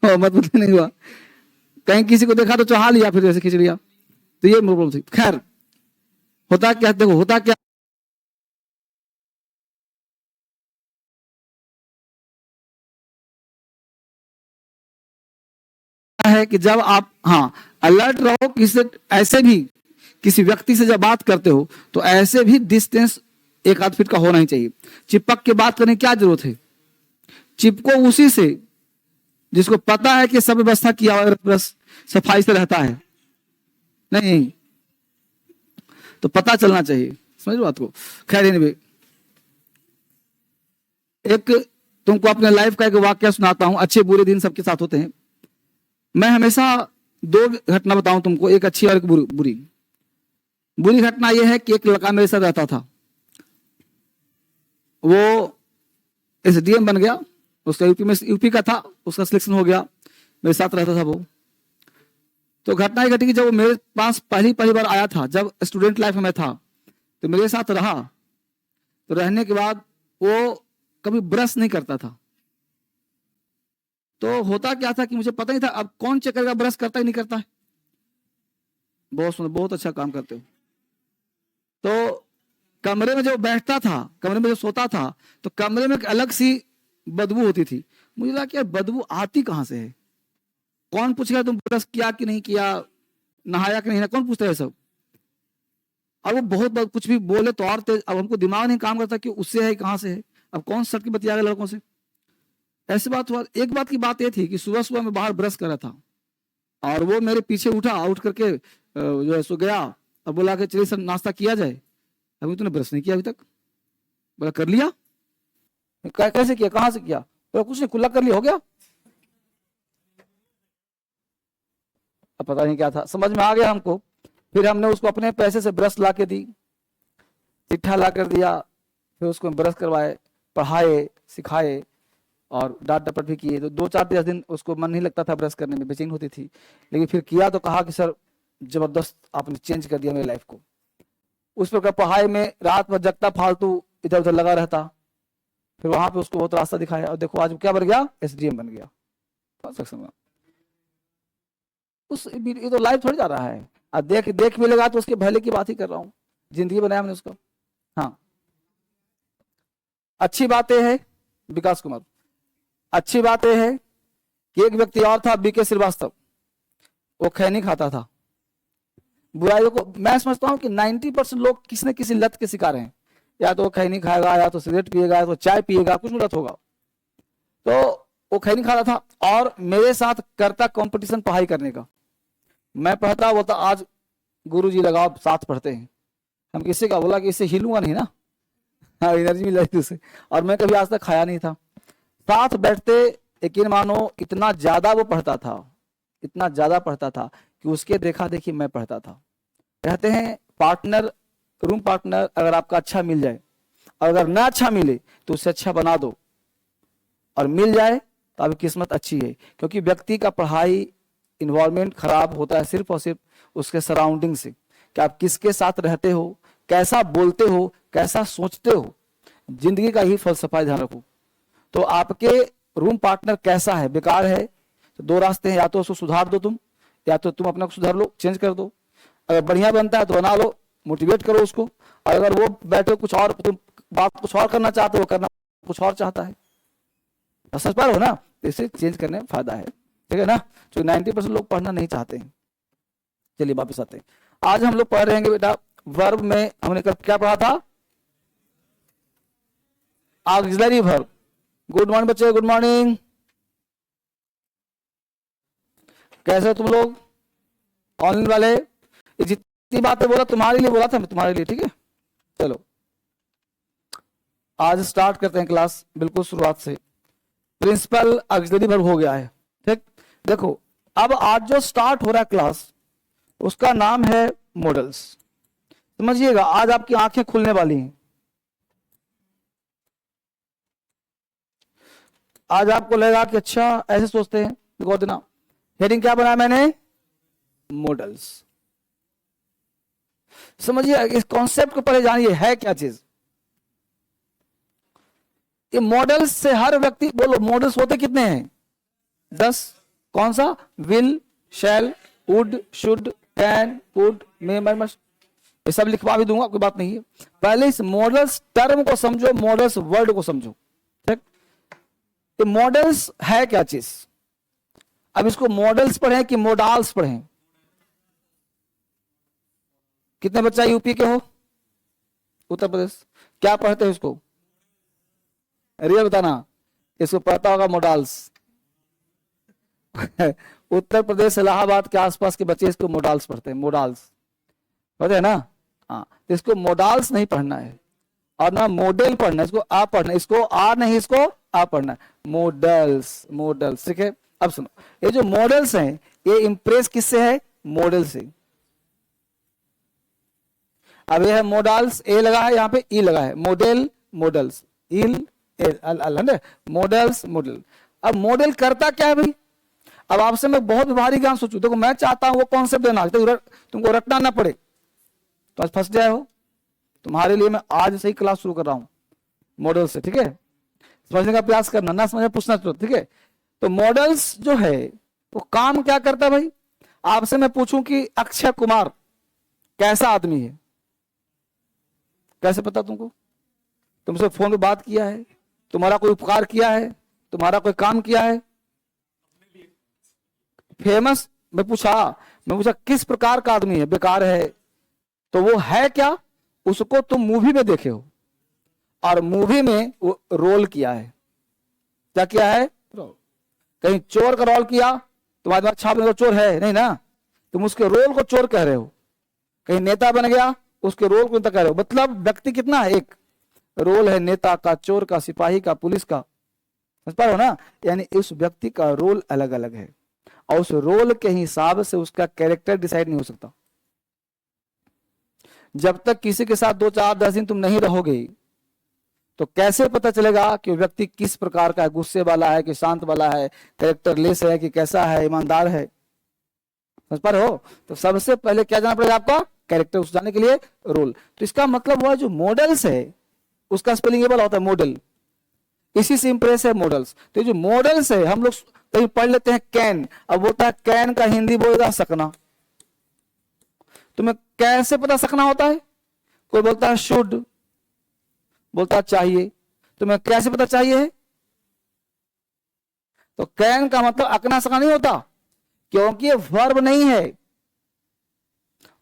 मतलब नहीं हुआ, कहीं किसी को देखा तो चढ़ा लिया, फिर ऐसे खींच लिया, तो ये प्रॉब्लम थी। खैर होता क्या, देखो होता क्या है कि जब आप हाँ अलर्ट रहो, किसी ऐसे भी किसी व्यक्ति से जब बात करते हो तो ऐसे भी डिस्टेंस 1 आध फीट का होना ही चाहिए। चिपक के बात करने की क्या जरूरत है? चिपको उसी से जिसको पता है कि सब व्यवस्था किया हुआ प्लस सफाई से रहता है, नहीं तो पता चलना चाहिए, समझ बात को। खैर anyway, एक तुमको अपने लाइफ का एक वाक्य सुनाता हूं, अच्छे बुरे दिन सबके साथ होते हैं। मैं हमेशा 2 घटना बताऊं तुमको, एक अच्छी और एक बुरी। बुरी घटना यह है कि एक लड़का मेरे साथ रहता था, वो एसडीएम बन गया, उसका यूपी का था, उसका सिलेक्शन हो गया, मेरे साथ रहता था वो। तो घटना ये घटी कि जब वो मेरे पास पहली बार आया था, जब स्टूडेंट लाइफ में था, तो मेरे साथ रहा, तो रहने के बाद वो कभी ब्रश नहीं करता था। तो होता क्या था कि मुझे पता नहीं था अब कौन चेक करेगा, ब्रश करता ही नहीं करता है। बहुत अच्छा काम करते हो। तो कमरे में जो बैठता था, कमरे में जो सोता था, तो कमरे में एक अलग सी बदबू होती थी। मुझे लगा कि यार बदबू आती कहां से है, कौन पूछेगा तुम ब्रश किया कि नहीं किया, नहाया कि नहीं ना, कौन पूछता है सब। और वो बहुत कुछ भी बोले तो और तेज, अब हमको दिमाग नहीं काम करता कि उससे है कहां से है, अब कौन सट के बतिया गया लड़कों से। ऐसी बात हुआ। एक बात की बात ये थी कि सुबह सुबह मैं बाहर ब्रश कर रहा था और वो मेरे पीछे उठा, उठ करके जो है सो गया और बोला कि चलिए सर नाश्ता किया जाए। अभी तूने ब्रश नहीं किया अभी तक। बोला कर लिया। कैसे किया, कहां से किया? बोला कुछ नहीं, कुल्ला कर लिया, हो गया। अब पता नहीं क्या था, समझ में आ गया हमको। फिर हमने उसको अपने पैसे से ब्रश ला के दी, चिट्ठा ला कर दिया, फिर उसको ब्रश करवाए, पढ़ाए, सिखाए और डांट डपट भी किए। तो 2-4 दिन उसको मन नहीं लगता था ब्रश करने में, बेचैन होती थी, लेकिन फिर किया तो कहा कि सर जबरदस्त आपने चेंज कर दिया मेरी लाइफ को। उस प्रकार पढ़ाई में रात भर जगता, फालतू इधर उधर लगा रहता। फिर वहां पे उसको बहुत रास्ता दिखाया और देखो आज क्या बन गया, एसडीएम बन गया। उस ये तो लाइफ थोड़ी जा रहा है। और देख मिलेगा तो उसके भले की बात ही कर रहा हूँ, जिंदगी बनाया मैंने उसका। हाँ अच्छी बात यह है, विकास कुमार, अच्छी बात यह है कि एक व्यक्ति और था, बीके श्रीवास्तव, वो खैनी खाता था। बुराइयों को मैं समझता हूं कि 90% लोग किसी न किसी लत के शिकार हैं, या तो खैनी खाएगा, या तो सिगरेट पिएगा, या तो चाय पिएगा, कुछ लत होगा। तो वो खैनी खाता था और मेरे साथ करता कंपटीशन पढ़ाई करने का। मैं पढ़ता, वो तो आज गुरुजी लगाओ साथ पढ़ते हैं। हम किसी का बोला कि इससे हिलूंगा नहीं ना, हाँ एनर्जी मिल रही थी उसे, और मैं कभी आज तक खाया नहीं था। साथ बैठते, यकीन मानो इतना ज्यादा वो पढ़ता था, इतना ज्यादा पढ़ता था कि उसके देखा देखी मैं पढ़ता था। कहते हैं पार्टनर, रूम पार्टनर अगर आपका अच्छा मिल जाए, और अगर ना अच्छा मिले तो उसे अच्छा बना दो, और मिल जाए तो आपकी किस्मत अच्छी है। क्योंकि व्यक्ति का पढ़ाई इन्वायरमेंट खराब होता है सिर्फ और सिर्फ उसके सराउंडिंग से, कि आप किसके साथ रहते हो, कैसा बोलते हो, कैसा सोचते हो। जिंदगी का ही फलसफा ध्यान रखो। तो आपके रूम पार्टनर कैसा है, बेकार है, तो 2 रास्ते हैं, या तो उसको सुधार दो तुम, या तो तुम अपने को सुधार लो, चेंज कर दो। अगर बढ़िया बनता है तो बना लो, मोटिवेट करो उसको। और अगर वो बैठे कुछ और, तुम बात कुछ और करना चाहते हो, करना कुछ और चाहता है, समझ पा रहे हो ना, तो इसे चेंज करने में फायदा है, ठीक है ना। जो 90% लोग पढ़ना नहीं चाहते हैं। चलिए वापस आते हैं। आज हम लोग पढ़ रहेंगे बेटा वर्ब में, हमने कल क्या पढ़ा था, ऑक्सिलरी वर्ब। गुड मॉर्निंग बच्चे, गुड मॉर्निंग। कैसे हो तुम लोग ऑनलाइन वाले? जितनी बातें बोला तुम्हारे लिए बोला था मैं, तुम्हारे लिए, ठीक है। चलो आज स्टार्ट करते हैं क्लास, बिल्कुल शुरुआत से। प्रिंसिपल ऑक्सिलरी वर्ब हो गया है, ठीक। देखो अब आज जो स्टार्ट हो रहा है क्लास, उसका नाम है मॉडल्स। समझिएगा आज आपकी आंखें खुलने वाली हैं। आज आपको लगेगा कि अच्छा ऐसे सोचते हैं। देखो देना, हेडिंग क्या बनाया मैंने, मॉडल्स। समझिए इस कॉन्सेप्ट को पहले जानिए है क्या चीज। ये मॉडल्स से हर व्यक्ति, बोलो मॉडल्स होते कितने हैं? 10 कौन सा? Will, shall, would, should, can, could, may, must, ये सब लिखवा भी दूंगा, कोई बात नहीं है। पहले इस मॉडल्स टर्म को समझो, मॉडल्स वर्ड को समझो। ठीक, तो मॉडल्स है क्या चीज? अब इसको मॉडल्स पढ़ें कि मोडाल्स पढ़ें? कितने बच्चा यूपी के हो, उत्तर प्रदेश, क्या पढ़ते हो इसको? रियल बताना, इसको पढ़ता होगा मोडाल्स। उत्तर प्रदेश इलाहाबाद के आसपास के बच्चे इसको मोडाल्स पढ़ते हैं, मोडाल्स पढ़ते हैं ना? हाँ, तो इसको मोडाल्स नहीं पढ़ना है और ना मॉडल पढ़ना है, इसको आ पढ़ना है, इसको आ नहीं, इसको आ पढ़ना है, मोडल्स, मोडल्स। ठीक है, अब सुनो, ये जो मॉडल्स हैं ये इंप्रेस किससे है? मॉडल से। अब ये है मोडल्स, ए लगा है यहाँ पे, ई लगा है, मॉडल, मॉडल्स, इल मॉडल्स, मॉडल। अब मॉडल करता क्या है भाई? अब आपसे मैं बहुत भारी ज्ञान सोचूं, देखो मैं चाहता हूं वो कॉन्सेप्ट देना तुमको रटना ना पड़े, तो आज फंस जाए हो, तुम्हारे लिए मैं आज से ही क्लास शुरू कर रहा हूं मॉडल से। ठीक है, समझने का प्रयास करना, ना समझे पूछना चलो। ठीक है, तो मॉडल्स जो है वो काम क्या करता है भाई? आपसे मैं पूछूं कि अक्षय कुमार कैसा आदमी है, कैसे पता तुमको? तुमसे फोन पे बात किया है, तुम्हारा कोई उपकार किया है, तुम्हारा कोई काम किया है? फेमस, मैं पूछा किस प्रकार का आदमी है? बेकार है, तो वो है क्या? उसको तुम मूवी में देखे हो और मूवी में वो रोल किया है। क्या किया है? कहीं चोर का रोल किया, तुम्हारे दिमाग छाप में तो चोर है नहीं ना, तुम उसके रोल को चोर कह रहे हो। कहीं नेता बन गया, उसके रोल को नेता कह रहे हो। मतलब व्यक्ति कितना है? एक रोल है, नेता का, चोर का, सिपाही का, पुलिस का, समझ पा रहे हो ना? यानी उस व्यक्ति का रोल अलग अलग है और उस रोल के हिसाब से उसका कैरेक्टर डिसाइड नहीं हो सकता। जब तक किसी के साथ 2, 4, 10 दिन तुम नहीं रहोगे तो कैसे पता चलेगा कि वो व्यक्ति किस प्रकार का है? गुस्से वाला है कि शांत वाला है, कैरेक्टर लेस है कि कैसा है, ईमानदार है, समझ पा रहे हो? तो सबसे पहले क्या जानना पड़ेगा आपका? कैरेक्टर। उस जाने के लिए रोल। तो इसका मतलब हुआ जो मॉडल्स है उसका स्पेलिंग ये वाला होता है मॉडल, इसी से इंप्रेस है मॉडल्स। तो जो मॉडल्स है हम लोग कहीं पढ़ लेते हैं कैन, अब बोलता है कैन का हिंदी बोलेगा सकना। तुम्हें कैसे पता सकना होता है? कोई बोलता है शुड, बोलता है चाहिए, तुम्हें कैसे पता चाहिए है? तो कैन का मतलब अकना सकना नहीं होता, क्योंकि ये वर्ब नहीं है।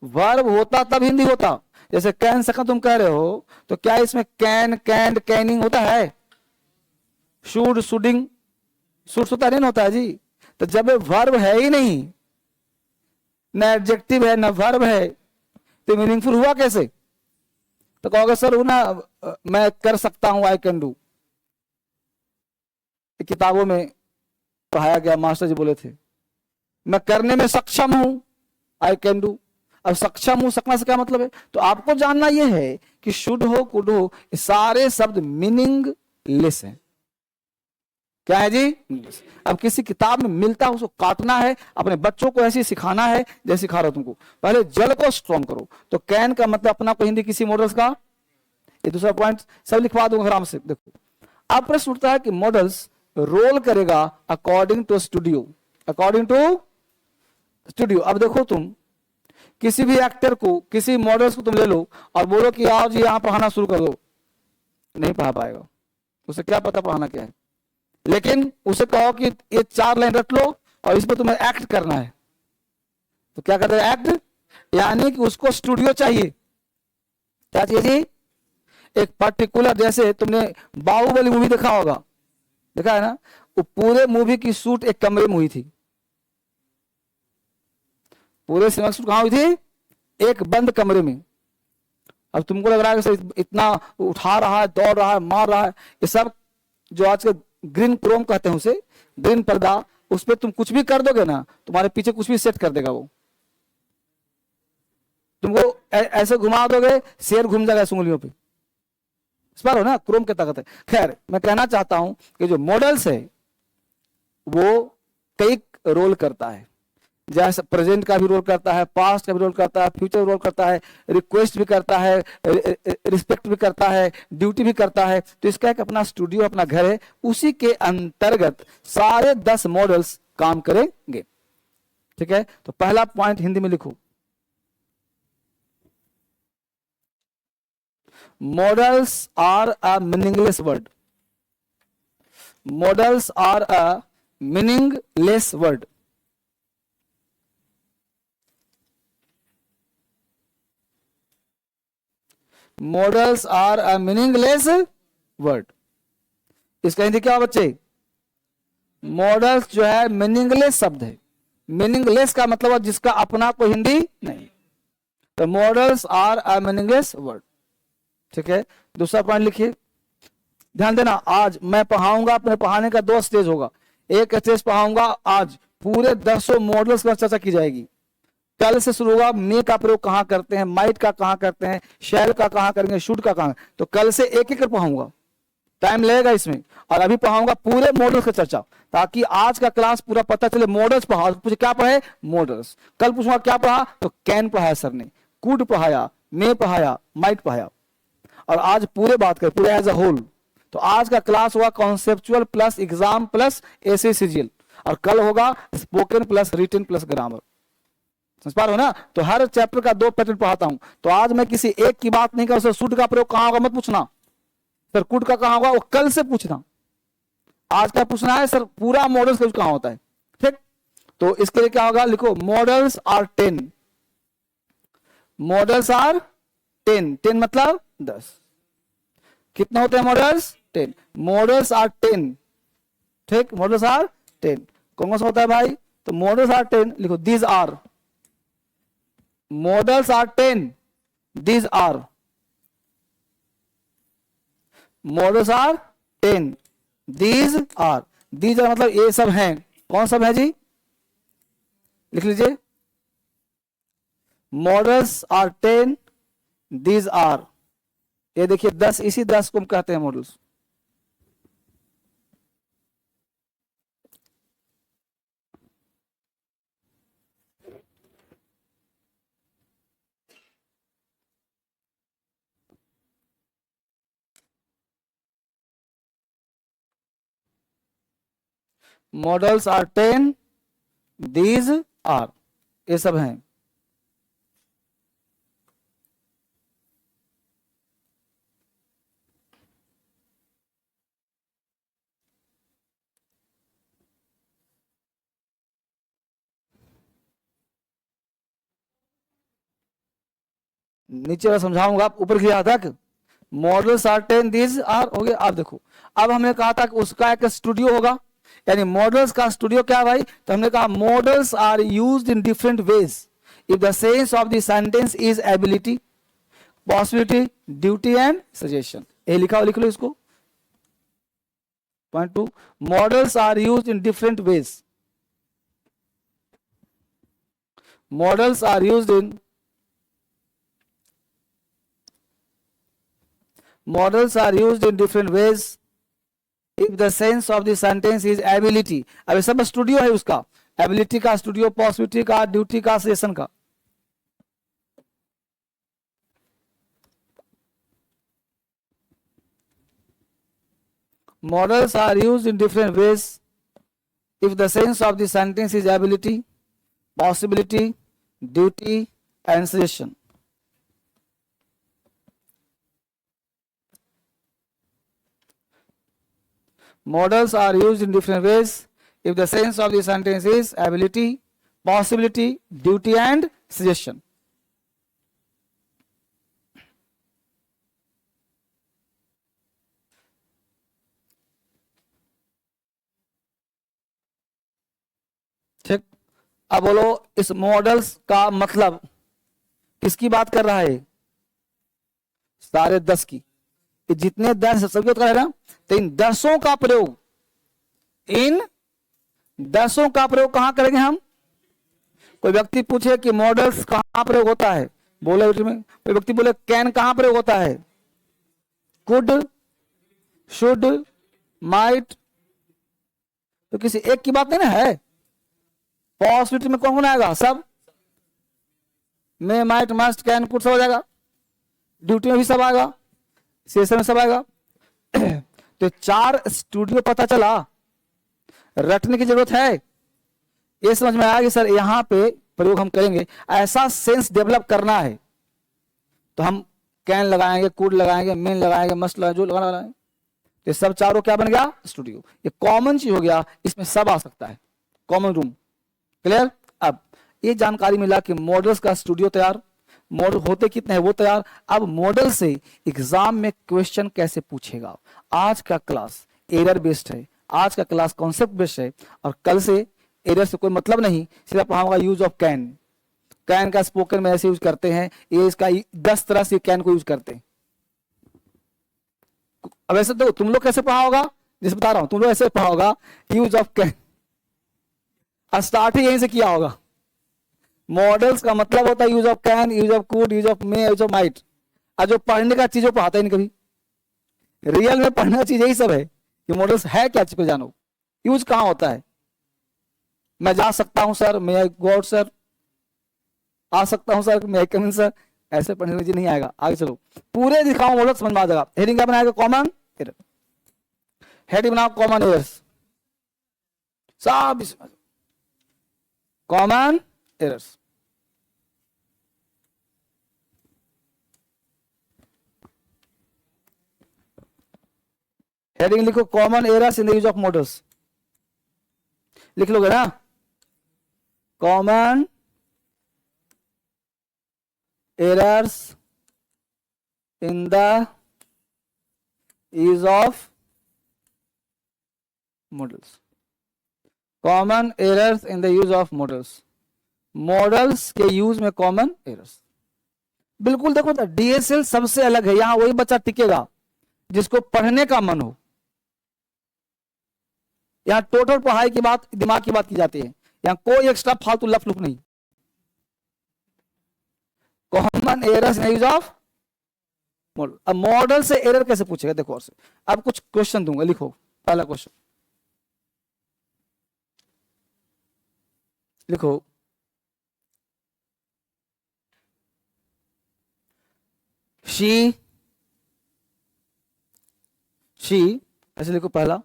वर्ब होता तब हिंदी होता। जैसे कैन सकना तुम कह रहे हो, तो क्या इसमें कैन, कैंड, कैनिंग होता है? शुड, शुडिंग, शुड होता नहीं होता है जी। तो जब ये वर्ब है ही नहीं, न एडजेक्टिव है न वर्ब है, तो मीनिंगफुल हुआ कैसे? तो कहोगे सर वो ना मैं कर सकता हूं, आई कैन डू, किताबों में पढ़ाया गया, मास्टर जी बोले थे मैं करने में सक्षम हूं, आई कैन डू। अब सक्षम हूं, सकना से क्या मतलब है? तो आपको जानना यह है कि शुड हो, कुड हो, ये सारे शब्द मीनिंग लेस हैं। क्या है जी? अब किसी किताब में मिलता है उसको काटना है, अपने बच्चों को ऐसे सिखाना है जैसे सिखा रहा हूं तुमको। पहले जल को स्ट्रॉन्ग करो। तो कैन का मतलब अपना को हिंदी किसी मॉडल्स का, ये दूसरा पॉइंट सब लिखवा दूंगा आराम से। देखो अब प्रश्न उठता है कि मॉडल्स रोल करेगा according to studio, according to studio. अब देखो तुम किसी भी एक्टर को, किसी मॉडल्स को तुम ले लो और बोलो कि आओ जी यहां पढ़ाना शुरू कर दो, नहीं पढ़ा पाएगा। उसे क्या पता पढ़ाना क्या है? लेकिन उसे कहो कि ये 4 लाइन रट लो और इसमें तुम्हें एक्ट करना है, तो क्या करते हैं? एक्ट, यानी कि उसको स्टूडियो चाहिए। क्या चाहिए जी? एक पर्टिकुलर, जैसे तुमने बाहुबली मूवी देखा होगा, देखा है ना? वो पूरे मूवी की शूट एक कमरे में हुई थी। पूरे सिनेमा शूट कहां हुई थी? एक बंद कमरे में। अब तुमको लग रहा है कि इतना उठा रहा है, दौड़ रहा है, मार रहा है, ये सब जो आज के ग्रीन क्रोम कहते हैं, उसे ग्रीन पर्दा, उस पर तुम कुछ भी कर दोगे ना, तुम्हारे पीछे कुछ भी सेट कर देगा वो। तुमको ऐसे घुमा दोगे, शेर घूम जाएगा उंगलियों पे। इस बार हो ना, क्रोम की ताकत है। खैर मैं कहना चाहता हूं कि जो मॉडल्स है वो कई रोल करता है। जैसे प्रेजेंट का भी रोल करता है, पास्ट का भी रोल करता है, फ्यूचर रोल करता है, रिक्वेस्ट भी करता है, रिस्पेक्ट भी करता है, ड्यूटी भी करता है। तो इसका एक अपना स्टूडियो, अपना घर है, उसी के अंतर्गत सारे 10 मॉडल्स काम करेंगे। ठीक है, तो पहला पॉइंट हिंदी में लिखो, modals are a meaningless word. Modals are a meaningless word. Modals are a meaningless word. इसका हिंदी क्या बच्चे? मॉडल्स जो है मीनिंगलेस शब्द है। मीनिंगलेस का मतलब है जिसका अपना कोई हिंदी नहीं। तो modals are a meaningless word. ठीक है, दूसरा पॉइंट लिखिए, ध्यान देना। आज मैं पढ़ाऊंगा, अपने पढ़ाने का 2 स्टेज होगा। एक स्टेज पढ़ाऊंगा आज, पूरे 10 मॉडल्स पर चर्चा की जाएगी। कल से शुरू होगा, मे का प्रयोग कहां करते हैं, माइट का कहां करते हैं, शैल का कहां करेंगे, शुड का कहां। तो कल से एक एक कर पढ़ाऊंगा, टाइम लगेगा इसमें। और अभी पढ़ाऊंगा पूरे मॉडल्स की चर्चा, ताकि आज का क्लास पूरा पता चले। मॉडल्स पढ़ा, पूछे क्या पढ़े? मॉडल्स। कल पूछूंगा क्या पढ़ा, तो कैन पढ़ाया सर ने, कुड पढ़ाया, मे पढ़ाया, माइट पढ़ाया। और आज पूरे बात करें, पूरे एज अ होल। तो आज का क्लास हुआ conceptual plus exam plus SSC CGL, और कल होगा spoken plus written plus grammar. समझ पा रहे हो ना? तो हर चैप्टर का 2 पैटर्न पढ़ाता हूं। तो आज मैं किसी एक की बात नहीं कर, सर शुड का प्रयोग कहां होगा मत पूछना, सर कुड का कहां होगा वो कल से पूछना। आज का पूछना है सर पूरा मॉडल्स का कहां होता है। ठीक, तो इसके लिए क्या होगा, लिखो मॉडल्स आर 10। Models are 10। 10 मतलब 10। कितने होते हैं मॉडल्स? 10। Models are 10। ठीक, मॉडल्स आर 10। कौन सा होता है भाई? तो मॉडल्स आर 10 लिखो, these are. Modals are 10, these are. Modals are 10, these are. These are मतलब ये सब हैं। कौन सब है जी? लिख लीजिए, मॉडल्स आर 10, दीज आर। ये देखिए 10, इसी 10 को हम कहते हैं modals. Modals are 10, these are, ये सब हैं। नीचे मैं समझाऊंगा, ऊपर किया तक मॉडल्स आर 10, दीज आर हो गया। आप देखो, अब हमने कहा था कि उसका एक स्टूडियो होगा, यानी मॉडल्स का स्टूडियो क्या भाई? तो हमने कहा modals are used in different ways if the sense of the sentence is ability, possibility, duty and suggestion. ये लिखा हो, लिख लो इसको। Point 2, modals are used in different ways. Modals are used in models are used in different ways if the sense of the sentence is ability। अब सब studio है उसका, एबिलिटी का स्टूडियो, पॉसिबिलिटी का, ड्यूटी का, सजेशन का। models are used in different ways if the sense of the sentence is ability, possibility, duty and suggestion। Models are used in different ways if the sense of the sentence is ability, possibility, duty and suggestion। ठीक, अब बोलो इस models का मतलब किसकी बात कर रहा है? सारे 10 की। जितने 10 सभी का है ना, तो इन 10 का प्रयोग, इन 10 का प्रयोग कहां करेंगे हम? कोई व्यक्ति पूछे कि मॉडल्स कहां प्रयोग होता है, बोले में कोई व्यक्ति बोले कैन कहां प्रयोग होता है, कुड, शुड, माइट, तो किसी एक की बात नहीं ना है। पॉसिबिलिटी में कौन कौन आएगा? सब। मे, माइट, मस्ट, कैन, कुड सब हो जाएगा। ड्यूटी में भी सब आएगा, सेशन में सब आएगा। तो 4 स्टूडियो पता चला, रटने की जरूरत है। ये समझ में आया कि सर यहां पे प्रयोग हम करेंगे, ऐसा सेंस डेवलप करना है तो हम कैन लगाएंगे, कूड लगाएंगे, मेन लगाएंगे, मस्ट लगाएंगे, जो लगाना लगाएंगे। तो सब चारों क्या बन गया? स्टूडियो। ये कॉमन चीज हो गया, इसमें सब आ सकता है, कॉमन रूम। क्लियर? अब ये जानकारी मिला कि मॉडल्स का स्टूडियो तैयार, मॉडल होते कितने हैं वो तैयार। अब मॉडल से एग्जाम में क्वेश्चन कैसे पूछेगा। आज का क्लास एरर बेस्ड है, आज का क्लास कॉन्सेप्ट बेस्ड है, और कल से एरर से कोई मतलब नहीं, सिर्फ पढ़ाऊंगा यूज ऑफ कैन। कैन का स्पोकन में ऐसे यूज करते हैं, ये इसका 10 तरह से कैन को यूज करते हैं। अब ऐसे तो तुम लोग कैसे पढ़ा होगा, जैसे बता रहा हूं, तुम लोग ऐसे पढ़ा होगा यूज ऑफ कैन, स्टार्ट ही यहीं से किया होगा। मॉडल्स का मतलब होता है use of can, use of could, use of May, use of might. और जो पढ़ने का चीज वो पढ़ाता ही नहीं कभी। रियल में पढ़ने का चीज यही सब है कि मॉडल्स है क्या चीज को जानो, यूज कहां होता है। मैं जा सकता हूं सर, मे आई गो आउट सर, आ सकता हूं सर, मे आई कम इन सर, ऐसे पढ़ने का चीज नहीं आएगा। आगे चलो, पूरे दिखाओ मॉडल समझ में आ जाएगा। हेडिंग क्या बनाएगा? Common error. हेडिंग बनाओ कॉमन एरर्स, सब इसमें कॉमन एरर्स। हेडिंग लिखो common errors in the use of models, लिख लोगे ना? Common errors in the use of models, common errors in the use of models. Models के यूज में common errors. बिल्कुल देखो, डीएसएल सबसे अलग है, यहां वही बच्चा टिकेगा जिसको पढ़ने का मन हो। यहां टोटल पढ़ाई की बात, दिमाग की बात की जाती है, यहां कोई एक्स्ट्रा फालतू लफलुफ नहीं। Common errors in use of model. अब मॉडल से एरर कैसे पूछेगा? देखो और से अब कुछ क्वेश्चन दूंगा, लिखो। पहला क्वेश्चन लिखो, शी ऐसे लिखो। पहला,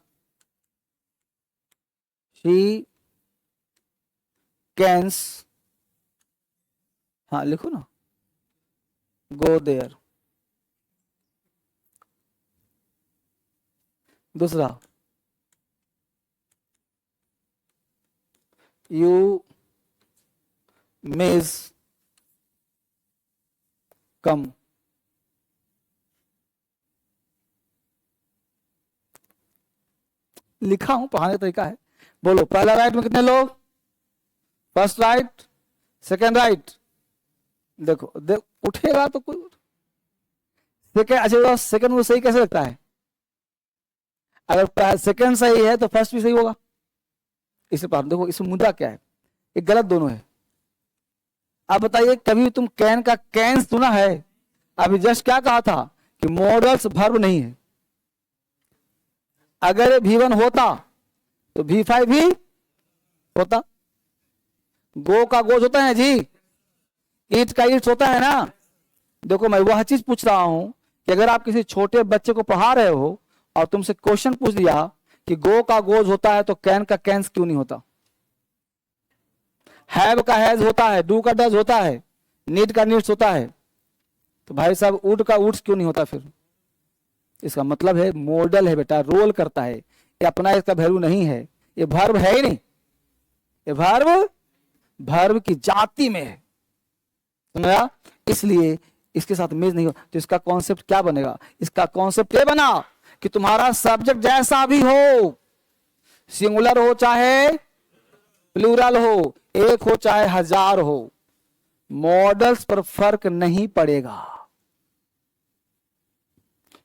शी कैंस, हाँ लिखो ना, गो देयर। दूसरा, यू मेज कम। लिखा हूं, पढ़ाने का तरीका है। बोलो, पहला राइट में कितने लोग? First right, second right. देखो उठेगा तो कोई सेकेंड। अच्छा, सेकेंड वो सही कैसे लगता है? अगर सेकेंड सही है तो फर्स्ट भी सही होगा। इसे देखो, इसमें मुद्दा क्या है? ये गलत दोनों है। आप बताइए, कभी तुम कैन का कैन सुना है? अभी जस्ट क्या कहा था कि मॉडल्स वर्ब नहीं है। अगर V1 होता तो V5 भी होता। गो का गोज होता है जी, ईट का ईट्स होता है ना। देखो, मैं वह चीज पूछ रहा हूं कि अगर आप किसी छोटे बच्चे को पढ़ा रहे हो और तुमसे क्वेश्चन पूछ दिया कि गो का गोज होता है तो कैन का कैंस क्यों नहीं होता? हैव का हैज होता है, डू का डज होता है, नीड का नीड्स होता है, तो भाई साहब वुड का वुड्स क्यों नहीं होता? फिर इसका मतलब है मॉडल है बेटा, रोल करता है। ये अपना इसका वैल्यू नहीं है, ये वर्ब है ही नहीं। ये वर्ब की जाति में है, समझा? इसलिए इसके साथ मेज नहीं हो। तो इसका कॉन्सेप्ट क्या बनेगा? इसका कॉन्सेप्ट ये बना कि तुम्हारा सब्जेक्ट जैसा भी हो, सिंगुलर हो चाहे प्लूरल हो, एक हो चाहे हजार हो, मॉडल्स पर फर्क नहीं पड़ेगा।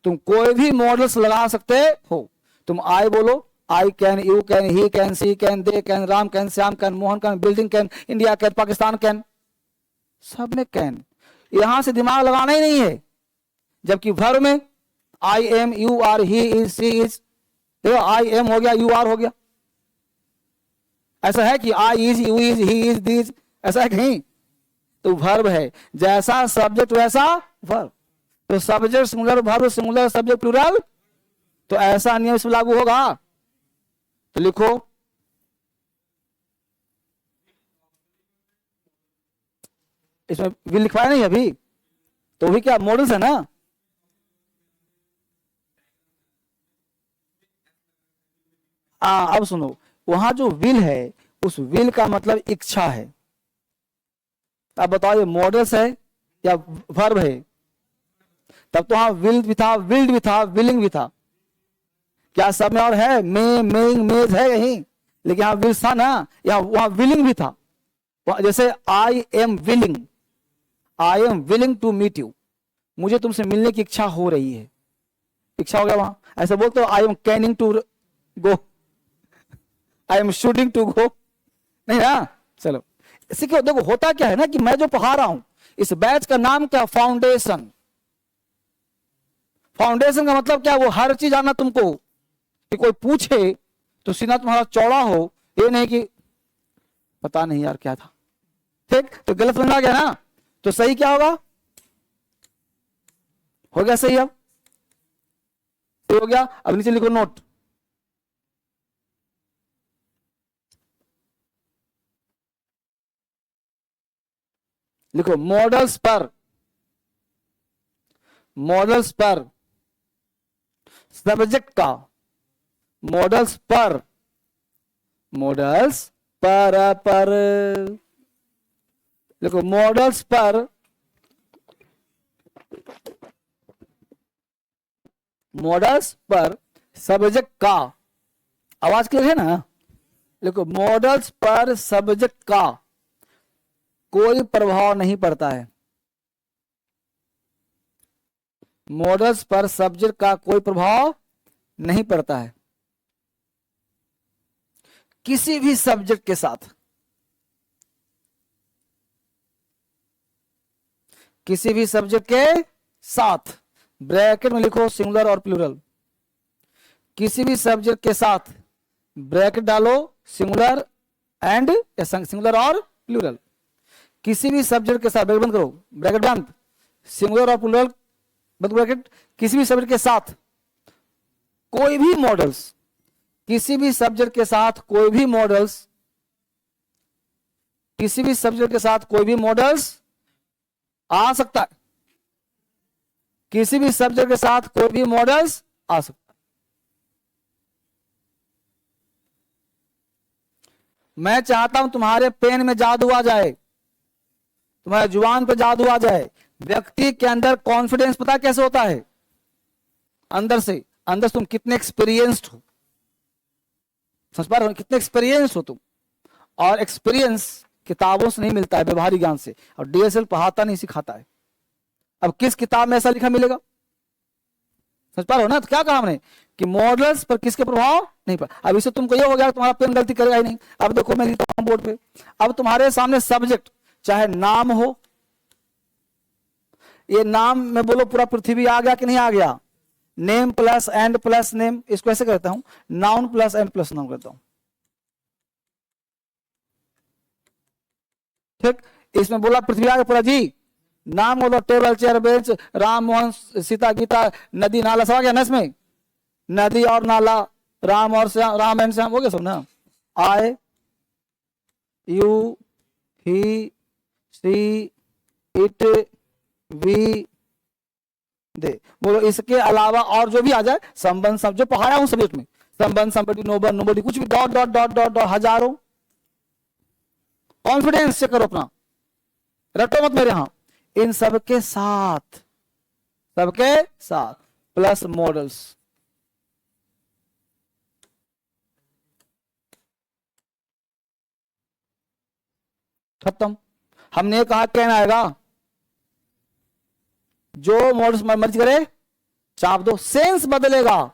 तुम कोई भी मॉडल्स लगा सकते हो। तुम आई बोलो, I can, you can, he can, she can, they can, Ram can, Shyam can, Mohan can, building can, India can, Pakistan can, सब में कैन। यहां से दिमाग लगाना ही नहीं है। जबकि वर्ब में I am, you are, he is, she is, I am हो गया, यू आर हो गया। ऐसा है कि I is, you is, he is, this, ऐसा है कहीं? तो वर्ब है, जैसा सब्जेक्ट वैसा वर्ब। तो subject singular, verb singular, subject plural, तो ऐसा नियम इसमें लागू होगा। तो लिखो इसमें विल लिखवाया नहीं अभी, तो भी क्या मॉडल्स है ना। अब सुनो, वहां जो विल है उस विल का मतलब इच्छा है। अब बताओ ये मॉडल्स है या वर्ब है? तब तो वहां विल भी था, विल्ड भी था, विलिंग भी था। क्या सब में और है? मेइंग, मेज है कहीं, लेकिन यहां विल था ना, यहाँ वहां विलिंग भी था। जैसे I am willing to meet you, मुझे तुमसे मिलने की इच्छा हो रही है। इच्छा हो गया वहां। ऐसे बोलते हो I am canning to go, I am shooting to go, नहीं ना। चलो इसी के देखो होता क्या है ना कि मैं जो पढ़ा रहा हूं इस बैच का नाम क्या? फाउंडेशन। फाउंडेशन का मतलब क्या? वो हर चीज आना तुमको, कि कोई पूछे तो सीना तुम्हारा चौड़ा हो, ये नहीं कि पता नहीं यार क्या था। ठीक, तो गलत समझ आ गया ना। तो सही क्या होगा? हो गया सही। अब सही हो गया। अब नीचे लिखो नोट। लिखो मॉडल्स पर सब्जेक्ट का, मॉडल्स पर देखो मॉडल्स पर सब्जेक्ट का, आवाज क्लियर है ना? देखो मॉडल्स पर सब्जेक्ट का कोई प्रभाव नहीं पड़ता है। मॉडल्स पर सब्जेक्ट का कोई प्रभाव नहीं पड़ता है किसी भी सब्जेक्ट के साथ। किसी भी सब्जेक्ट के साथ, ब्रैकेट में लिखो सिंगुलर और प्लूरल। किसी भी सब्जेक्ट के साथ, ब्रैकेट डालो सिंगुलर एंड, सिंगुलर और प्लूरल। किसी भी सब्जेक्ट के साथ, ब्रैकेट बंद करो, ब्रैकेट बंद, सिंगुलर और प्लूरल बंद ब्रैकेट। किसी भी सब्जेक्ट के साथ कोई भी मॉडल्स, किसी भी सब्जेक्ट के साथ कोई भी मॉडल्स, किसी भी सब्जेक्ट के साथ कोई भी मॉडल्स आ सकता है। किसी भी सब्जेक्ट के साथ कोई भी मॉडल्स आ सकता है। मैं चाहता हूं तुम्हारे पेन में जादू आ जाए, तुम्हारे जुबान पे जादू आ जाए। व्यक्ति के अंदर कॉन्फिडेंस पता कैसे होता है? अंदर से तुम कितने एक्सपीरियंस्ड हो, समझ पा रहे हो? कितने एक्सपीरियंस हो तुम। और एक्सपीरियंस किताबों से नहीं मिलता है, व्यवहारिक ज्ञान से। और डीएसएल पढ़ाता नहीं, सिखाता है। अब किस किताब में ऐसा लिखा मिलेगा? समझ पा रहे हो ना? तो क्या कहा हमने कि मॉडल्स पर किसके प्रभाव नहीं पड़ा। अब इससे तुमको ये हो गया तुम्हारा पेन गलती करेगा ही नहीं। अब देखो मैं लिखता हूं बोर्ड पे, अब तुम्हारे सामने सब्जेक्ट चाहे नाम हो, ये नाम में बोलो पूरा पृथ्वी आ गया कि नहीं आ गया? Name plus and plus name, इसको ऐसे करता हूं, noun plus and plus noun करता हूं। ठीक, इसमें बोला पृथ्वी आ गया पूरा जी। नाम बोलो table chair bench, Ram Mohan Sita Gita नदी नाला, सब आ गया ना इसमें? नदी और नाला, राम और श्याम, राम एंड श्याम हो गया सब ना? I, you, he, she, it, we, they. बोलो इसके अलावा और जो भी आ जाए, संबंध, सब जो पढ़ाया हूं सब्जेक्ट में, संबंध, संपत्ति, नोबल, नोबडी, कुछ भी, dot dot dot dot dot, हजारों। कॉन्फिडेंस से करो अपना, रटो मत मेरे यहां। इन सबके साथ प्लस मॉडल्स। खत्म। हमने कहा कहना आएगा, जो मॉडल्स मर्ज करे चाप दो, सेंस बदलेगा,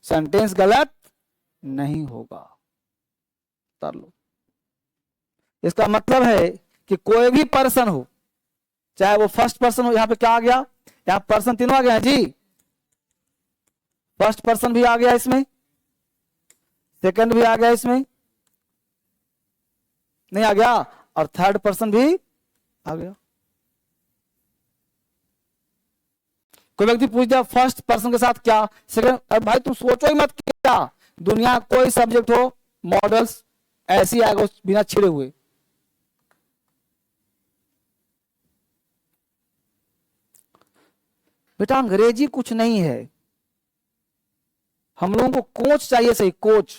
सेंटेंस गलत नहीं होगा। कर लो। इसका मतलब है कि कोई भी पर्सन हो, चाहे वो फर्स्ट पर्सन हो, यहां पे क्या आ गया? यहां पर्सन तीनों आ गया जी। फर्स्ट पर्सन भी आ गया इसमें, सेकंड भी आ गया इसमें, नहीं आ गया, और थर्ड पर्सन भी आ गया। कोई व्यक्ति पूछ दिया फर्स्ट पर्सन के साथ क्या, सेकंड, अब भाई तुम सोचो ही मत क्या, दुनिया कोई सब्जेक्ट हो, मॉडल्स ऐसी आएगा बिना छिड़े हुए। बेटा अंग्रेजी कुछ नहीं है, हम लोगों को कोच चाहिए, सही कोच।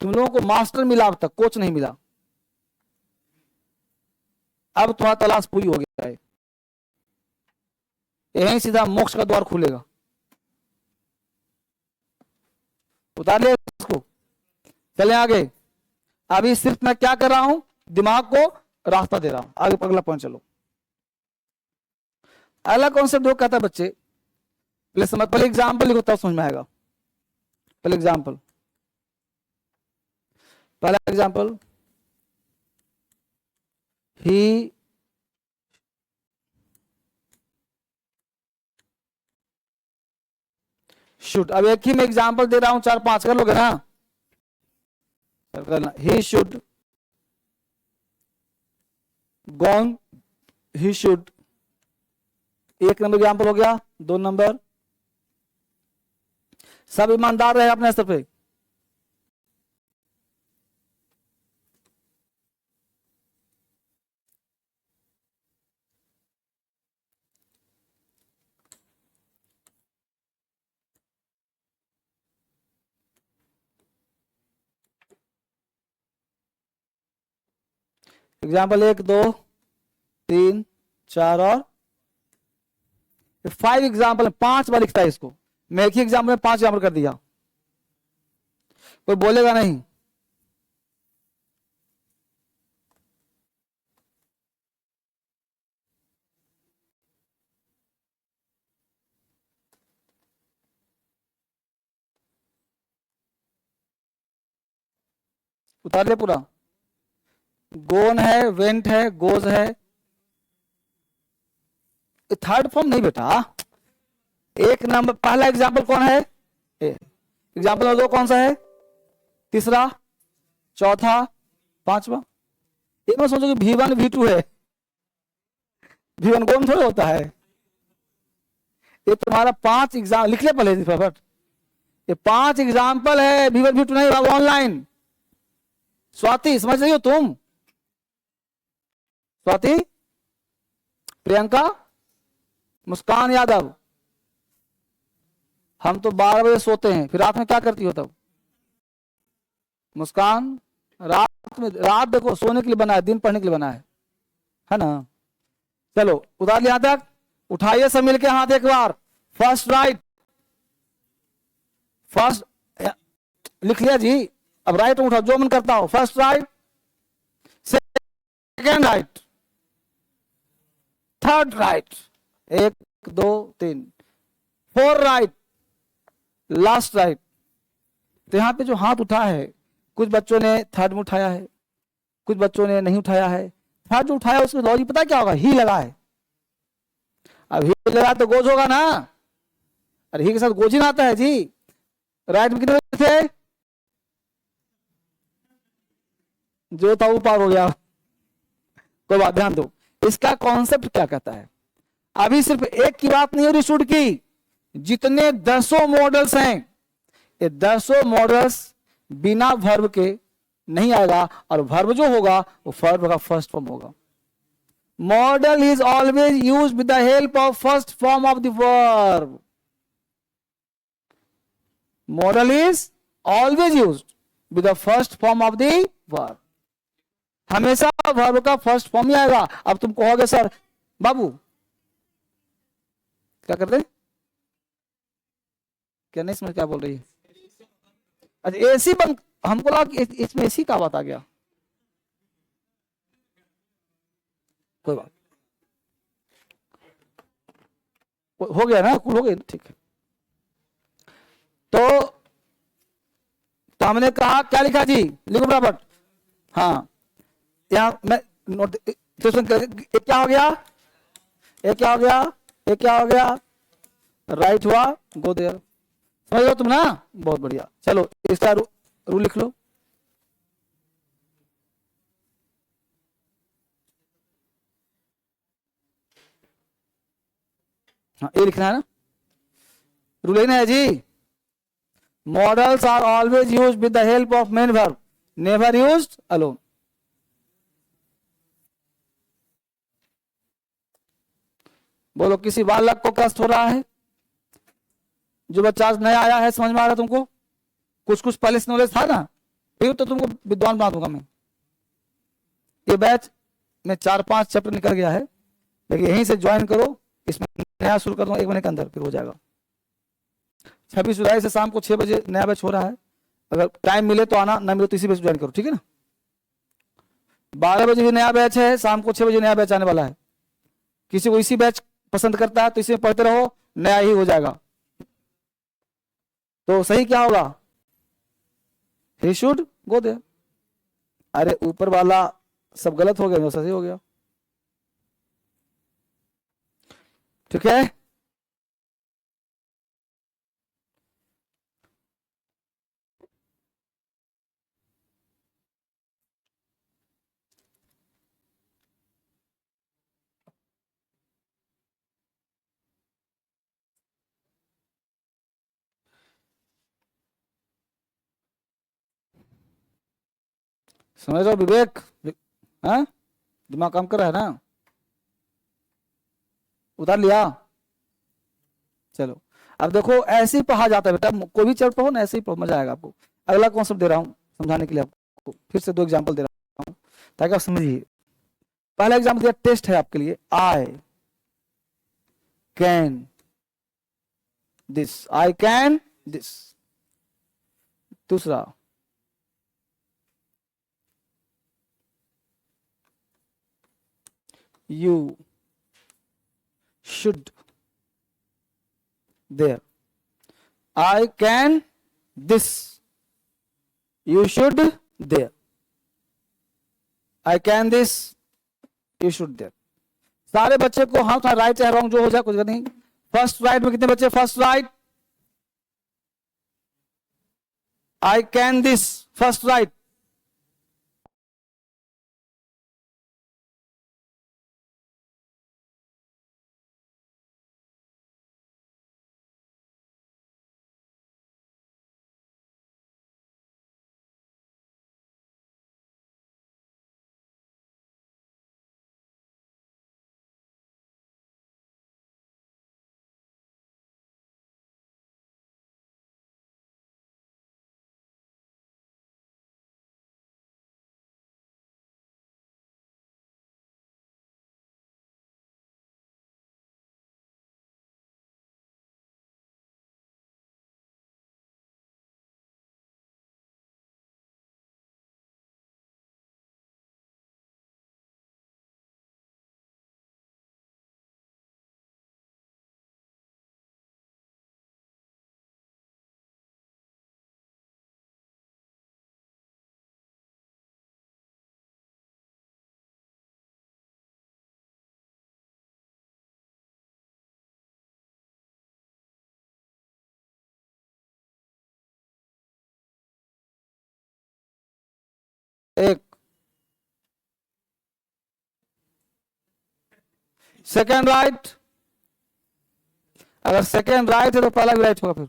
तुम लोगों को मास्टर मिला, अब तक कोच नहीं मिला। अब तुम्हारा तलाश पूरी हो गया है, यहीं सीधा मोक्ष का द्वार खुलेगा। उतार लिया इसको, चले आगे। अभी सिर्फ मैं क्या कर रहा हूं, दिमाग को रास्ता दे रहा हूं। आगे अगला पॉइंट चलो। अगला कॉन्सेप्ट जो कहता है बच्चे, पहले समझ, पहले एग्जाम्पल लिखो तब समझ में आएगा। पहले एग्जाम्पल, पहला एग्जाम्पल, ही शुड। अब एक ही मैं एग्जाम्पल दे रहा हूं, 4-5 कर लोगे ना, करना। He should gone, he should, 1 number example हो गया। 2 नंबर, सब ईमानदार रहे अपने स्तर पे। एग्जाम्पल 1, 2, 3, 4 और 5 एग्जाम्पल, 5 बार लिखता है इसको। मैं एक ही एग्जाम्पल में 5 एग्जाम्पल कर दिया, कोई बोलेगा नहीं। उतार ले पूरा। गोन है, वेंट है, गोज है, थर्ड फॉर्म नहीं बेटा। 1 नंबर, पहला एग्जाम्पल कौन है, एग्जाम्पल नंबर 2 कौन सा है, तीसरा, चौथा, 5वां। एक बार सोचो कि V1 V2 है, V1 गोन थोड़ा होता है। ये तुम्हारा 5 एग्जाम लिख ले पहले फटाफट, ये 5 एग्जाम्पल है, V1 V2 नहीं, ऑनलाइन। स्वाति समझ रही हो तुम, स्वाति, प्रियंका, मुस्कान यादव, हम तो 12 बजे सोते हैं, फिर रात में क्या करती हो तब? मुस्कान, रात में, रात देखो सोने के लिए बना है, दिन पढ़ने के लिए बना है ना। चलो उतार लिया तक, उठाइए सब मिलके हाथ एक बार। फर्स्ट राइट, फर्स्ट लिख लिया जी, अब राइट उठाओ जो मन करता हो। First right, second right, third right, 1 2 3, 4 right, last right. तो यहां पे जो हाथ उठा है, कुछ बच्चों ने थर्ड में उठाया है, कुछ बच्चों ने नहीं उठाया है। थर्ड जो उठाया उसमें लॉजिक पता क्या होगा, ही लगा है। अब ही लगा तो गोज होगा ना, अरे ही के साथ गोज ही ना आता है जी। राइट में कितने थे, जो था वो पार हो गया, कोई बात, ध्यान दो। इसका कॉन्सेप्ट क्या कहता है, अभी सिर्फ एक की बात नहीं हो रही शुड की, जितने 10 मॉडल्स हैं, ये 10 मॉडल्स बिना वर्ब के नहीं आएगा, और वर्ब जो होगा वो वर्ब का फर्स्ट फॉर्म होगा। Model is always used with the help of first form of the verb. Model is always used with the first form of the verb. हमेशा वर्ब का फर्स्ट फॉर्म ही आएगा। अब तुम कहोगे सर बाबू क्या करते, क्या नहीं समझ क्या बोल रही है? अच्छा एसी बंद, हमको लगा इसमें एसी का बात आ गया, कोई बात हो गया ना, कुल हो गया, ठीक है। तो हमने कहा क्या लिखा जी, लिखो बराबर। हाँ यहाँ मैं नोट, क्या हो गया, एक क्या हो गया, एक क्या हो गया, राइट हुआ, गो देयर। समझ लो तुम ना, बहुत बढ़िया। चलो इसका रूल लिख लो। हाँ ये लिखना है ना, रूल है ना जी। Models are always used with the help of main verb, never used alone. बोलो किसी बालक को कष्ट हो रहा है? जो बच्चा आज नया आया है, समझ में आ रहा है तुमको? कुछ कुछ पहले से नॉलेज था ना, फिर तो तुमको विद्वान बना दूंगा मैं। ये बैच में 4-5 चैप्टर निकल गया है, लेकिन यहीं से ज्वाइन करो, इसमें नया शुरू कर दूंगा 1 महीने के अंदर, फिर हो जाएगा। 26 जुलाई से शाम को 6 बजे नया बैच हो रहा है। अगर टाइम मिले तो आना, ना मिले तो इसी बैच ज्वाइन करो, ठीक है ना। 12 बजे भी नया बैच है, शाम को 6 बजे नया बैच आने वाला है। किसी को इसी बैच पसंद करता है तो इसी में पढ़ते रहो, नया ही हो जाएगा। तो सही क्या होगा? He should go there. अरे ऊपर वाला सब गलत हो गया, सही हो गया, ठीक है। समझ रहे हो विवेक? हाँ, दिमाग काम कर रहा है ना, उतार लिया। चलो अब देखो, ऐसे ही पढ़ा जाता है बेटा, कोई भी चैप्टर पढ़ो ना ऐसे ही पढ़ो, मजा आएगा आपको। अगला कॉन्सेप्ट दे रहा हूँ समझाने के लिए आपको, फिर से 2 एग्जाम्पल दे रहा हूँ ताकि आप समझिए। पहला एग्जाम्पल दिया, टेस्ट है आपके लिए, I can this, I can this. दूसरा, you should there, I can this, you should there, I can this, you should there। सारे बच्चे को हाँ थोड़ा राइट है रॉन्ग जो हो जाए कुछ नहीं। फर्स्ट राइट में कितने बच्चे? First right, I can this, first right. एक सेकेंड राइट, अगर सेकेंड राइट है तो पहला भी राइट होगा। फिर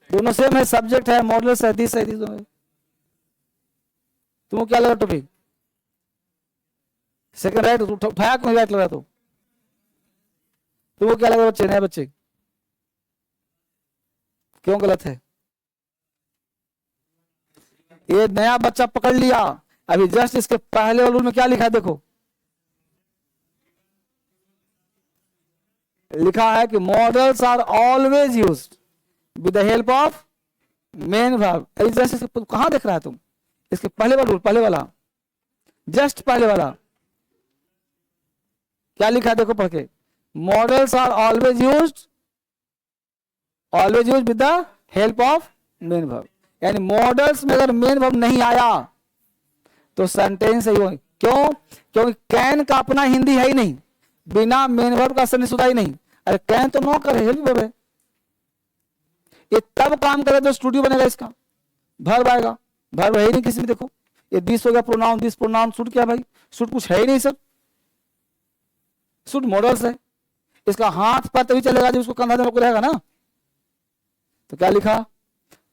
दोनों सेम है, सब्जेक्ट है, मॉडल है, दिस है, दिस है। तुमको क्या लगा टॉपिक? सेकेंड राइट उठाया, क्यों राइट लगा? तो तुमको क्या लगा बच्चे, नए बच्चे क्यों गलत है? ये नया बच्चा पकड़ लिया, अभी जस्ट इसके पहले वाले रूल में क्या लिखा है देखो, लिखा है कि modals are always used with the help of main verb. कहां देख रहा है तुम? इसके पहले वाला रूल, पहले वाला, जस्ट पहले वाला क्या लिखा है देखो पढ़ के, modals are always used with the help of main verb. यानी मॉडल्स में अगर मेन वर्ब नहीं आया तो सेंटेंस सही होगी। क्यों? क्योंकि कैन का अपना हिंदी है ही नहीं, बिना मेन वर्ब का सेंटेंस होता ही नहीं। अरे कैन तो नौकर है, हेल्प वर्ब है, ये तब काम करे तो स्टूडियो बनेगा, इसका वर्ब आएगा, वर्ब है ही नहीं किसी में। देखो ये दिस हो गया प्रोनाउन, दिस प्रोनाउन, शुड क्या भाई, शुड कुछ है ही नहीं सर, शुड मॉडल्स है। इसका हाथ पर तभी चलेगा जब उसको कंधा देना को रहेगा ना। तो क्या लिखा,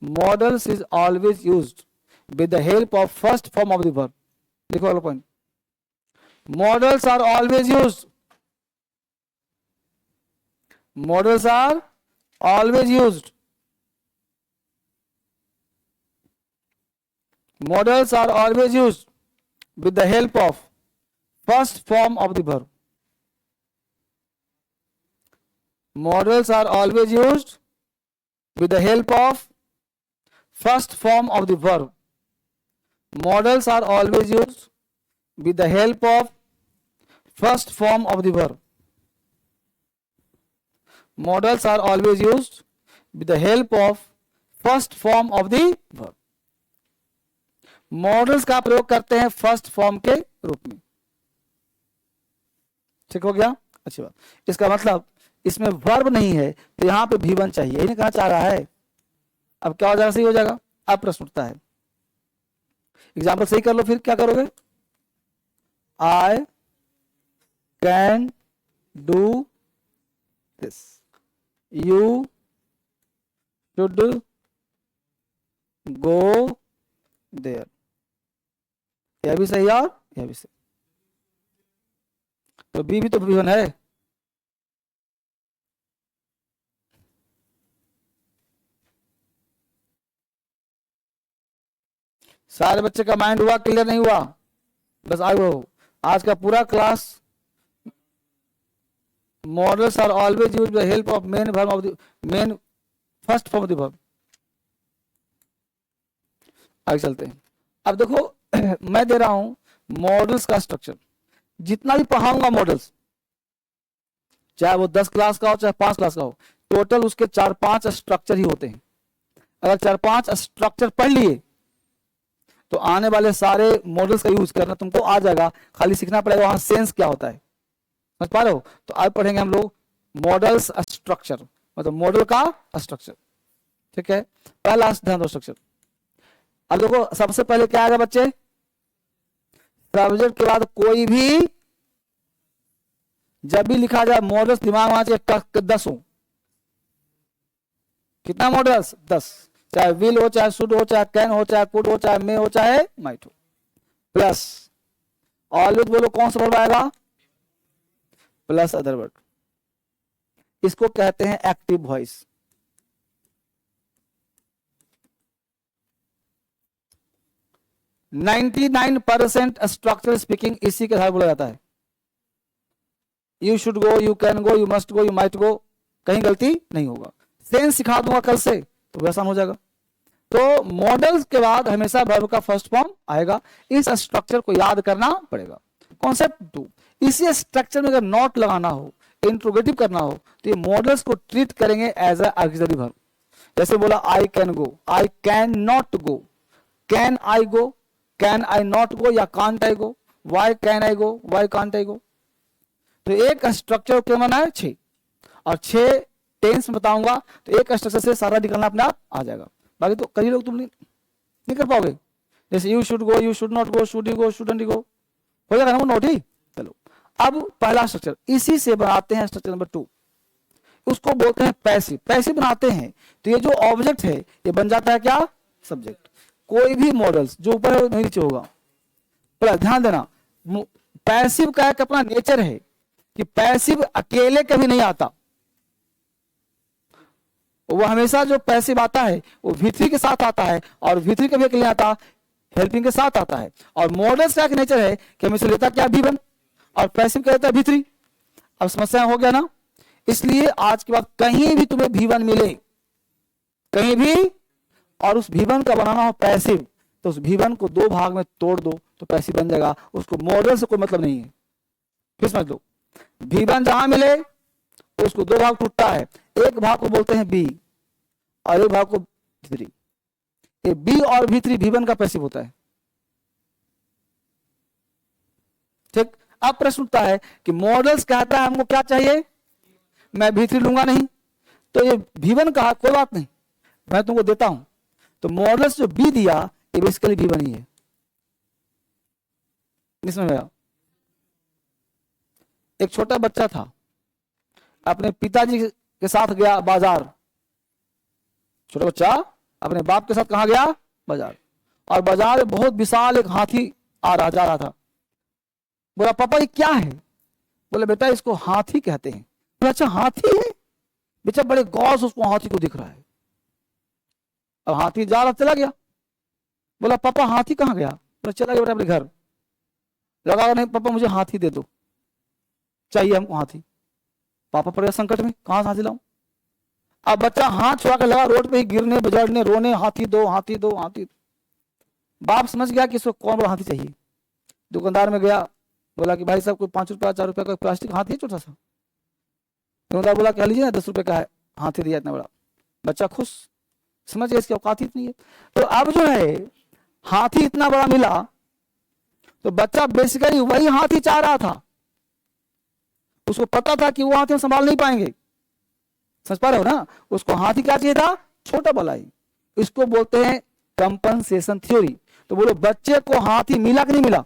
modals is always used with the help of first form of the verb. लिखो वाला point, modals are always used, modals are always used, models are always used with the help of first form of the verb. Models are always used with the help of first form of the verb. Models are always used with the help of first form of the verb. Models are always used with the help of first form of the verb. Models का प्रयोग करते हैं first form के रूप में। ठीक हो गया, अच्छी बात। इसका मतलब इसमें वर्ब नहीं है तो यहां पे भी वन चाहिए, यही कहना चाह रहा है। अब क्या हो जाएगा, सही हो जाएगा। अब प्रश्न उठता है, एग्जाम्पल सही कर लो, फिर क्या करोगे, I can do this, you should go there, यह भी सही और यह भी सही। तो बी भी तो V1 है। सारे बच्चे का माइंड हुआ क्लियर, नहीं हुआ? बस आई वो आज का पूरा class modals are always used with help of main verb of the main first form of the verb. आगे चलते हैं। अब देखो मैं दे रहा हूं मॉडल्स का स्ट्रक्चर, जितना भी पढ़ाऊंगा मॉडल्स, चाहे वो 10 क्लास का हो चाहे 5 क्लास का हो, टोटल उसके 4-5 स्ट्रक्चर ही होते हैं। अगर 4-5 स्ट्रक्चर पढ़ लिए तो आने वाले सारे मॉडल्स का यूज करना तुमको आ जाएगा, खाली सीखना पड़ेगा वहां सेंस क्या होता है। समझ पा रहे हो? तो आज पढ़ेंगे हम लोग मॉडल्स स्ट्रक्चर, मतलब मॉडल का स्ट्रक्चर। ठीक है, पहला ध्यान दो स्ट्रक्चर। अब देखो सबसे पहले क्या आएगा बच्चे, सब्जेक्ट के बाद कोई भी जब भी लिखा जाए मॉडल्स, दिमाग में चाहिए 10 हो। कितना मॉडल्स? 10। चाहे विल हो, चाहे शुड हो, चाहे कैन हो, चाहे कुड हो, चाहे मे हो, चाहे माइट हो। प्लस ऑलवेज बोलो कौन सा वर्ब आएगा? Plus other word. इसको कहते हैं एक्टिव वॉइस। 99% स्ट्रक्चरल स्पीकिंग इसी के आधार बोला जाता है। You should go, you can go, you must go, you might go, कहीं गलती नहीं होगा। सेंस सिखा दूंगा कल से तो आसान हो जाएगा। तो मॉडल्स के बाद हमेशा वर्ब का फर्स्ट फॉर्म आएगा। इस स्ट्रक्चर को याद करना पड़ेगा। कॉन्सेप्ट 2, इसी स्ट्रक्चर में अगर नॉट लगाना हो, इंट्रोगेटिव करना हो, तो ये मॉडल्स को ट्रीट करेंगे एज ए ऑक्सिलरी वर्ब। जैसे बोला I can go, I can not go, can I go, can I not go या can't I go, why can I go, why can't I go. तो एक structure क्या बना है 6, और 6 टेंस में बताऊंगा तो एक स्ट्रक्चर से सारा निकलना अपने आप आ जाएगा। बाकी तो कई लोग तुम नहीं कर पाओगे। जैसे you should go, you should not go, should you go, shouldn't you go, हो जाएगा ना वो नोट ही। चलो अब पहला स्ट्रक्चर इसी से बनाते हैं स्ट्रक्चर नंबर 2, उसको बोलते हैं पैसिव। पैसिव बनाते हैं तो ये जो ऑब्जेक्ट है ये बन जाता है क्या? सब्जेक्ट। कोई भी मॉडल्स जो ऊपर है नीचे होगा। पर ध्यान देना, पैसिव का एक अपना नेचर है कि पैसिव अकेले कभी नहीं आता। वो हमेशा जो पैसिव आता है वो V3 के साथ आता है, और V3 कभी अकेले आता, हेल्पिंग के साथ आता है। और मॉडल्स का एक नेचर है कि हमेशा लेता क्या? V1, और पैसिव क्या लेता है? V3। अब समस्या हो गया ना। इसलिए आज के बाद कहीं भी तुम्हें V1 मिले, कहीं भी, और उस V1 का बनाना हो पैसिव, तो उस V1 को 2 भाग में तोड़ दो तो पैसिव बन जाएगा। उसको मॉडल से कोई मतलब नहीं है। फिर समझ लो, V1 जहां मिले तो उसको 2 भाग टूटता है। एक भाग को बोलते हैं B और एक भाग को V3। ये B और V3 V1 का पैसिव होता है। ठीक। अब प्रश्न उठता है कि मॉडल्स कहता है हमको क्या चाहिए? मैं V3 लूंगा नहीं, तो ये V1 कहा, कोई बात नहीं, मैं तुमको देता हूं। तो मॉडल्स जो बी दिया ये बेसिकली बी बनी है। इसमें मेरा एक छोटा बच्चा था, अपने पिताजी के साथ गया बाजार। छोटा बच्चा अपने बाप के साथ कहां गया? बाजार। और बाजार में बहुत विशाल एक हाथी जा रहा था। बोला पापा ये क्या है? बोले बेटा इसको हाथी कहते हैं। बोला अच्छा हाथी है? बेटा बड़े गौर से उसको हाथी को दिख रहा है। अब हाथी जा रहा चला गया। बोला पापा हाथी कहां गया? बोला चला गया बेटा अपने घर। लगा नहीं पापा मुझे हाथी दे दो, चाहिए हमको हाथी। पापा पड़ गया संकट में, कहां से हाथी लाऊं? अब बच्चा हाथ छुड़ा के लगा रोड पे ही गिरने बजड़ने रोने, हाथी दो हाथी दो हाथी दो। बाप समझ गया कि इसको कौन बड़ा हाथी चाहिए। दुकानदार में गया, बोला कि भाई साहब कोई 5 रुपया 4 रुपया का प्लास्टिक हाथी है छोटा सा। दुकानदार बोला कह लीजिए ना 10 रुपए का है। हाथी दिया इतना बड़ा। बच्चा खुश, समझ गया इसकी औकात इतनी है। तो अब जो है हाथी इतना बड़ा मिला तो बच्चा बेसिकली वही हाथी चाह रहा था। उसको पता था कि वो हाथी संभाल नहीं पाएंगे, समझ पा रहे हो ना? उसको हाथी क्या चाहिए था? छोटा वाला ही। इसको बोलते हैं कंपनसेशन थ्योरी। तो बोलो बच्चे को हाथी मिला कि नहीं मिला?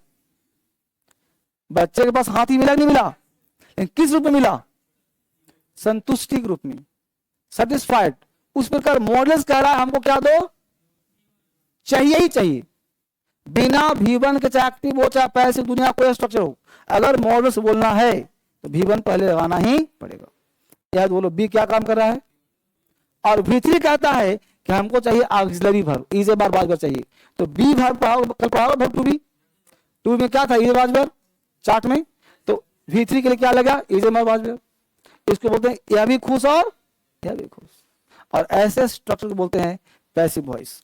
बच्चे के पास हाथी मिला कि नहीं मिला? लेकिन किस रूप में मिला? संतुष्टि के रूप में, सेटिस्फाइड। उस प्रकार मॉडल्स कह रहा है हमको क्या दो? चाहिए ही चाहिए। बिना V1 के, चाहे एक्टिव हो चाहे पैसिव, दुनिया कोई स्ट्रक्चर हो, अगर मॉडल से बोलना है तो V1 पहले लगाना ही पड़ेगा। याद बोलो बी क्या काम कर रहा है? और V3 कहता है कि हमको चाहिए ऑक्सिलरी वर्ब, इज ए बार बाज वर्ब चाहिए। तो बी वर्ब कल पढ़ाओ वर्ब टू बी। टू में क्या था? इज ए बाज वर्ब चार्ट में। तो V3 के लिए क्या लगा? इज ए बाज वर्ब। इसको बोलते हैं यह भी खुश और यह भी खुश। और ऐसे स्ट्रक्चर को बोलते हैं पैसिव वॉइस।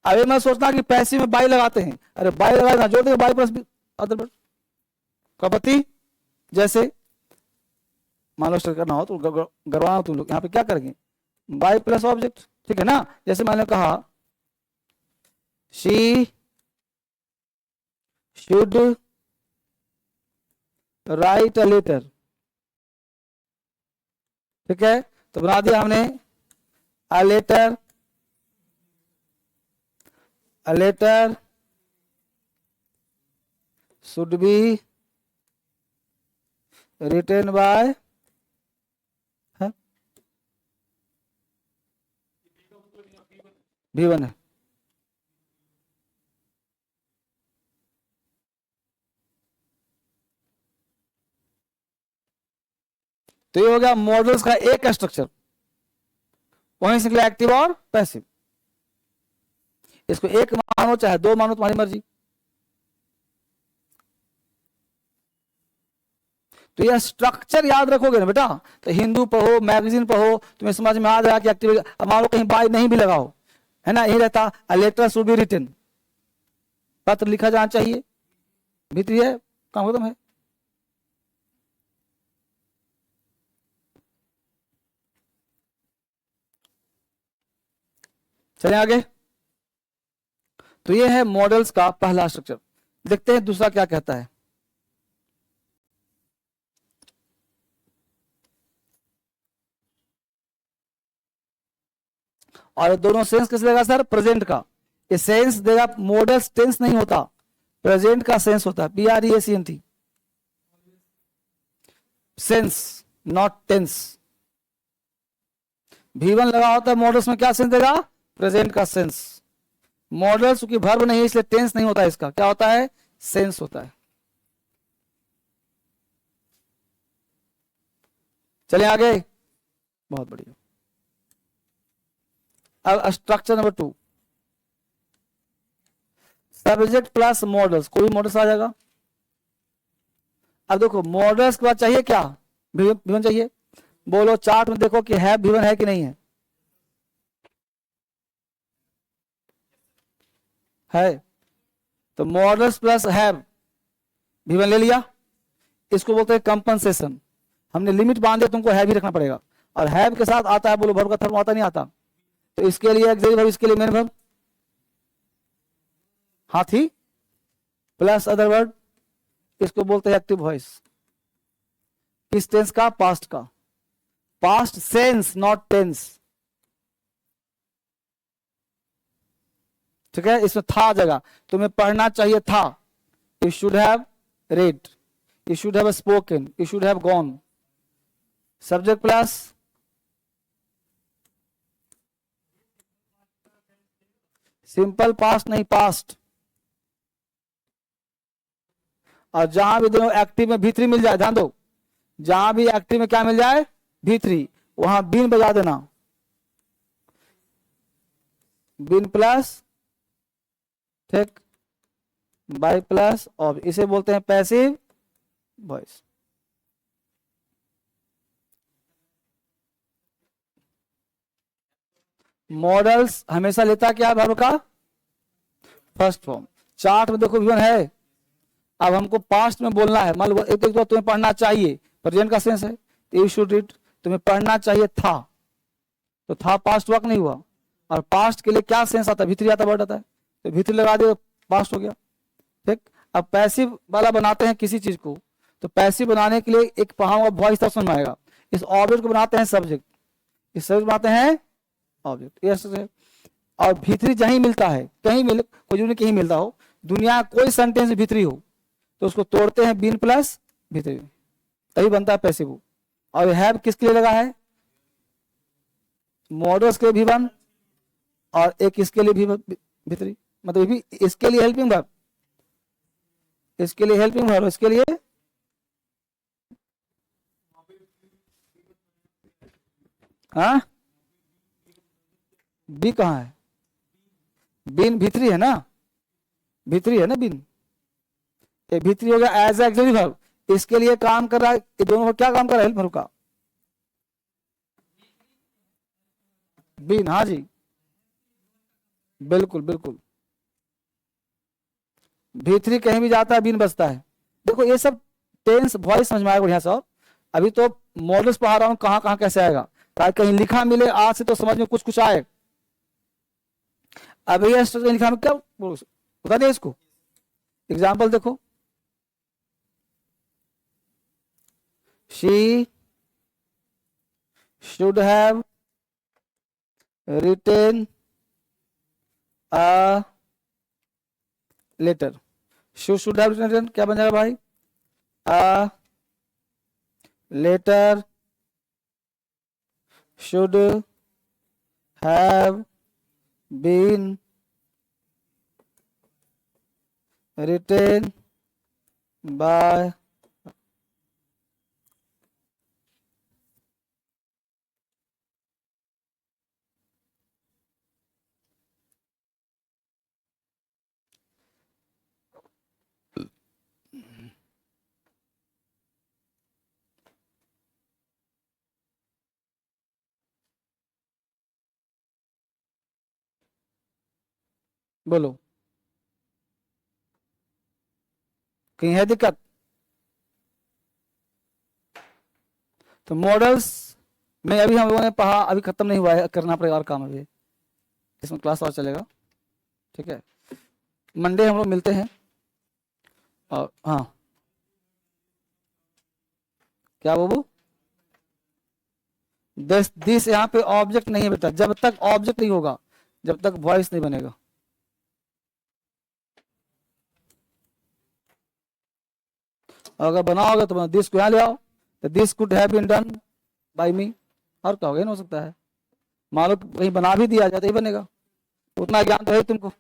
अभी मैं सोचता कि पैसिव में बाई लगाते हैं, अरे बाई लगाना जोड़ देंगे, बाई प्लस अदर वर्ड कपति। जैसे मान लो स्ट्रक्चर करना हो तो गड़वाना हो तुम लोग, यहाँ पे क्या करेंगे? बाई प्लस ऑब्जेक्ट, ठीक है ना? जैसे मैंने कहा she should write a letter, ठीक है? तो बना दिया हमने a letter, a letter should be written by V1 है। तो ये हो गया मॉडल्स का एक स्ट्रक्चर, वहीं से निकला एक्टिव और पैसिव। इसको एक मानो चाहे दो मानो, तुम्हारी मर्जी। तो यह स्ट्रक्चर याद रखोगे ना बेटा, तो हिंदू पढ़ो, मैगजीन पढ़ो, तुम्हें समझ में आ जाएगा कि एक्टिव। अब मान लो कहीं बाय नहीं भी लगाओ, है ना, यही रहता a letter should be written, पत्र लिखा जाना चाहिए, भीतरी है, काम खत्म है। चलिए आगे। तो ये है मॉडल्स का पहला स्ट्रक्चर। देखते हैं दूसरा क्या कहता है। और दोनों सेंस किस देगा सर? प्रेजेंट का। ये सेंस देगा, मॉडल्स टेंस नहीं होता, प्रेजेंट का सेंस होता है। PRESENT, sense not tense. V1 लगा होता है मॉडल्स में, क्या सेंस देगा? प्रेजेंट का सेंस। मॉडल्स क्योंकि वर्ब नहीं है इसलिए टेंस नहीं होता, इसका क्या होता है? सेंस होता है। चलिए आगे, बहुत बढ़िया। अब structure number 2, subject plus models. कोई मॉडल्स आ जाएगा। अब देखो मॉडल्स के बाद चाहिए क्या? V1 चाहिए। बोलो चार्ट में देखो कि है V1 है कि नहीं है? है। तो मॉडल्स प्लस हैव, V1 ले लिया। इसको बोलते हैं कंपनसेशन। हमने लिमिट बांधे, तुमको हैव ही रखना पड़ेगा। और हैव के साथ आता है, बोलो वर्ब का थर्म आता नहीं आता? तो इसके लिए एक्सिलरी वर्ब, इसके लिए मेन वर्ब हाथी प्लस अदर वर्ड, इसको बोलते हैं एक्टिव वॉइस। किस टेंस का? पास्ट का। पास्ट सेंस नॉट टेंस, ठीक है। इसमें था जगह, तुम्हें पढ़ना चाहिए था, you should have read, you should have spoken, you should have gone. Subject plus simple past नहीं पास्ट। और जहां भी दोनों एक्टिव में भी3 मिल जाए, ध्यान दो, जहां भी एक्टिव में क्या मिल जाए भी3, वहां बीन बजा देना, बीन प्लस, ठीक, बाय प्लस ऑफ, इसे बोलते हैं पैसिव वॉइस। मॉडल्स हमेशा लेता क्या है वर्ब का फर्स्ट फॉर्म। चार्ट में देखो गिवन है, अब हमको पास्ट में बोलना है, मान लो एक तो तुम्हें पढ़ना चाहिए, प्रेजेंट का सेंस है, यू शुड रीड, तुम्हें पढ़ना चाहिए था, तो था पास्ट वर्क नहीं हुआ। और पास्ट के लिए क्या सेंस आता है, भीतरी आता, वर्ड आता है, तो भीतरी लगा दिया, पास्ट हो गया, ठीक। अब पैसिव वाला बनाते हैं किसी चीज को, तो पैसिव बनाने के लिए एक पढ़ाऊंगा वॉइस तब समझ में आएगा। इस ऑब्जेक्ट को बनाते हैं सब्जेक्ट, इस सब्जेक्ट बनाते हैं ऑब्जेक्ट, ये। और भीतरी जहीं मिलता है, कहीं मिल, कोई जरूरी कहीं मिलता हो, दुनिया कोई सेंटेंस भीतरी हो, तो उसको तोड़ते हैं बीन प्लस भीतरी, तभी बनता है पैसिव। और हैव किसके लिए लगा है, मॉडल्स के भी बन, और एक इसके लिए भी भीतरी, मतलब भी इसके लिए हेल्पिंग वर्ब, इसके लिए हेल्पिंग वर्ब, इसके लिए हाँ, बी कहाँ है, बीन भीतरी है ना, भीतरी है ना बीन, ये भीतरी हो गया एज एक्सिलरी वर्ब, इसके लिए काम कर रहा है, ये दोनों को क्या काम कर रहा है, हेल्प वर्ब का बीन, हाँ जी बिल्कुल बिल्कुल, भीतरी कहीं भी जाता है बीन बचता है। देखो ये सब टेंस वॉइस समझ में आएगा बढ़िया से, और अभी तो मॉडल्स पढ़ा रहा हूँ कहाँ कहाँ कैसे आएगा, ताकि कहीं लिखा मिले आज से तो समझ में कुछ कुछ आए। अब ये लिखा में क्या बता दिया इसको, एग्जाम्पल देखो, she should have written a letter, should have written क्या बन जाएगा भाई, a letter should have been written by बोलो कहीं है दिक्कत। तो मॉडल्स में अभी हम लोगों ने पढ़ा, अभी खत्म नहीं हुआ है, करना पड़ेगा और काम अभी, इसमें क्लास और चलेगा, ठीक है। मंडे हम लोग मिलते हैं। और हाँ क्या बाबू, दिस यहाँ पे ऑब्जेक्ट नहीं है बेटा, जब तक ऑब्जेक्ट नहीं होगा जब तक वॉइस नहीं बनेगा। अगर बनाओगे तो दिस को यहाँ ले आओ, तो this could have been done by me, और क्या होगा, नहीं हो सकता है, मान लो कहीं बना भी दिया जाए तो ही बनेगा, उतना ज्ञान तो है तुमको।